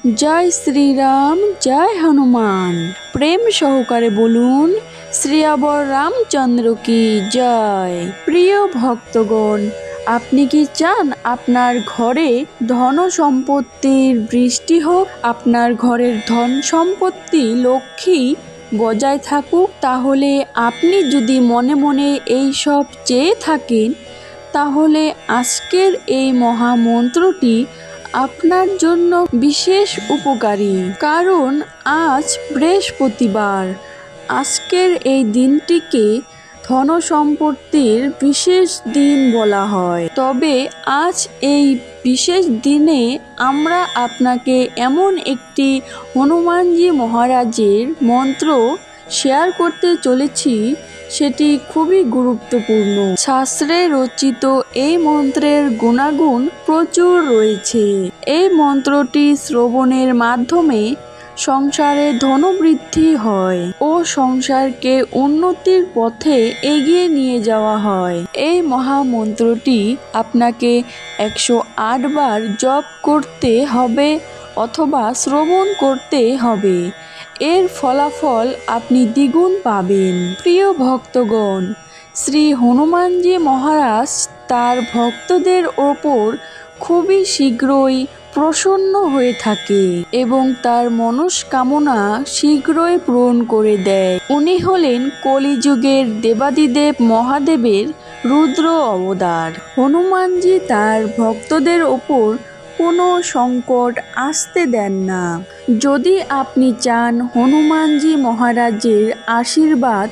জয় শ্রীরাম, জয় হনুমান। প্রেম সহকারে বলুন শ্রীয়াবর রামচন্দ্র কি জয়। প্রিয় ভক্তগণ, আপনি কি চান আপনার ঘরে ধন সম্পত্তির বৃষ্টি হোক, আপনার ঘরের ধন সম্পত্তি লক্ষ্মী বজায় থাকুক? তাহলে আপনি যদি মনে মনে এই সব চেয়ে থাকেন, তাহলে আজকের এই মহামন্ত্রটি আপনার জন্য বিশেষ উপকারী। কারণ আজ বৃহস্পতিবার। আজকের এই দিনটিকে ধন সম্পত্তির বিশেষ দিন বলা হয়। তবে আজ এই বিশেষ দিনে আমরা আপনাকে এমন একটি হনুমানজি মহারাজের মন্ত্র শেয়ার করতে চলেছি, সেটি খুবই গুরুত্বপূর্ণ। শাস্ত্রে রচিত এই মন্ত্রের গুণাগুণ প্রচুর রয়েছে। এই মন্ত্রটি শ্রবণের মাধ্যমে সংসারে ধনবৃদ্ধি হয় ও সংসারকে উন্নতির পথে এগিয়ে নিয়ে যাওয়া হয়। এই মহামন্ত্রটি আপনাকে 108 বার জপ করতে হবে অথবা শ্রবণ করতে হবে। এর ফলাফল আপনি দ্বিগুণ পাবেন। প্রিয় ভক্তগণ, শ্রী হনুমানজি মহারাজ তার ভক্তদের ওপর খুবই শীঘ্রই প্রসন্ন হয়ে থাকে এবং তার মনস্কামনা শীঘ্রই পূরণ করে দেয়। উনি হলেন কলিযুগের দেবাদিদেব মহাদেবের রুদ্র অবতার। হনুমানজি তার ভক্তদের ওপর কোনো সংকট আসতে দেন না। যদি আপনি চান হনুমানজি মহারাজের আশীর্বাদ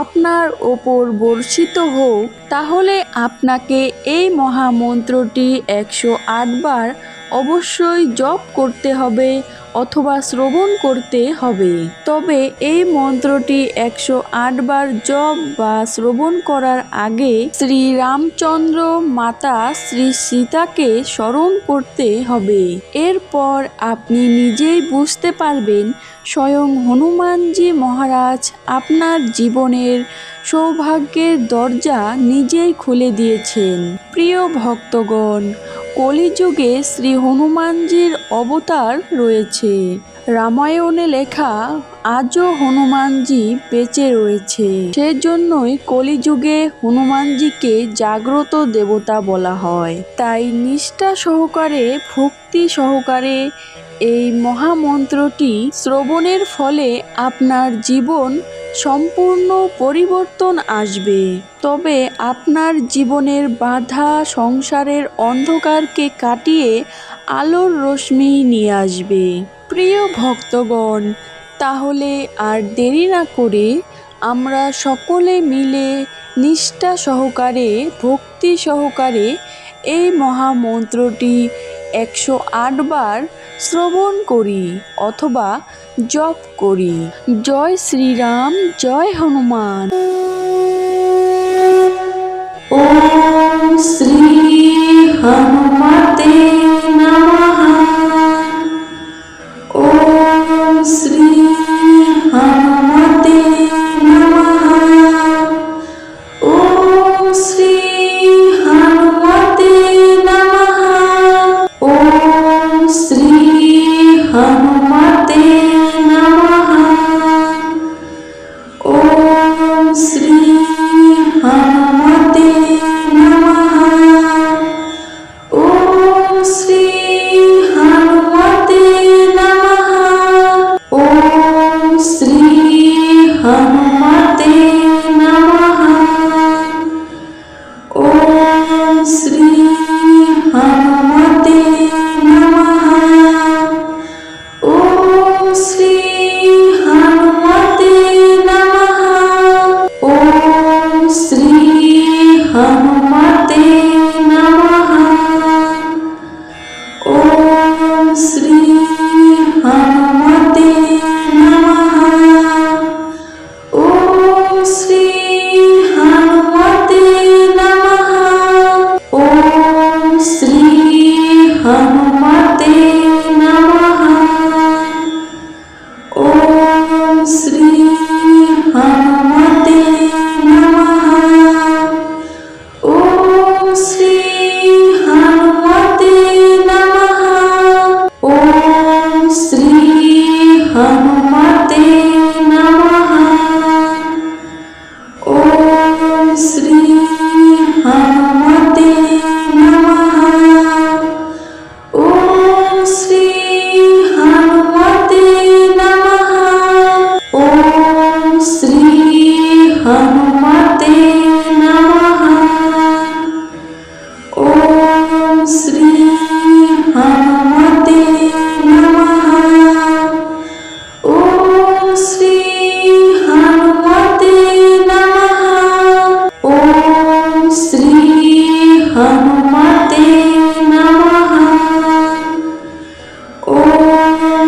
আপনার ওপর বর্ষিত হোক, তাহলে আপনাকে এই মহামন্ত্রটি 108 বার অবশ্যই জপ করতে হবে অথবা শ্রবণ করতে হবে। তবে এই মন্ত্রটি 108 বার জপ বা শ্রবণ করার আগে শ্রী রামচন্দ্র মাতা শ্রী সীতাকে স্মরণ করতে হবে। এরপর আপনি নিজেই বুঝতে পারবেন স্বয়ং হনুমানজি মহারাজ আপনার জীবনের সৌভাগ্যের দরজা নিজেই খুলে দিয়েছেন। প্রিয় ভক্তগণ, কলিযুগে শ্রী হনুমানজির অবতার রয়েছে। রামায়ণে লেখা আজও হনুমানজি বেঁচে রয়েছে। সেজন্যই কলিযুগে হনুমানজিকে জাগ্রত দেবতা বলা হয়। তাই নিষ্ঠা সহকারে, ভক্তি সহকারে এই মহামন্ত্রটি শ্রবণের ফলে আপনার জীবন সম্পূর্ণ পরিবর্তন আসবে। তবে আপনার জীবনের বাধা, সংসারের অন্ধকারকে কাটিয়ে আলোর রশ্মি নিয়ে আসবে। প্রিয় ভক্তগণ, তাহলে আর দেরি না করে আমরা সকলে মিলে নিষ্ঠা সহকারে, ভক্তি সহকারে এই মহামন্ত্রটি 108 বার শ্রবণ করি অথবা জপ করি। জয় শ্রীরাম, জয় হনুমান। ওম শ্রী হনুমতে নমঃ। ওম শ্রী হনুমতে নমঃ। ওম শ্রী হনুমতে নমঃ। ওম শ্রী হনুমতে নমঃ। ওম শ্রী হনুমতে নমঃ। ওম শ্রী হনুমতে নমঃ। ওম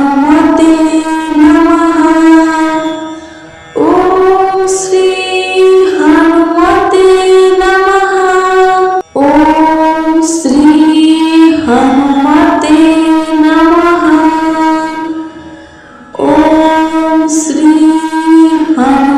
हनुमते नमः। ओम श्री हनुमते नमः। ओम श्री हनुमते नमः। ओम श्री हनुमते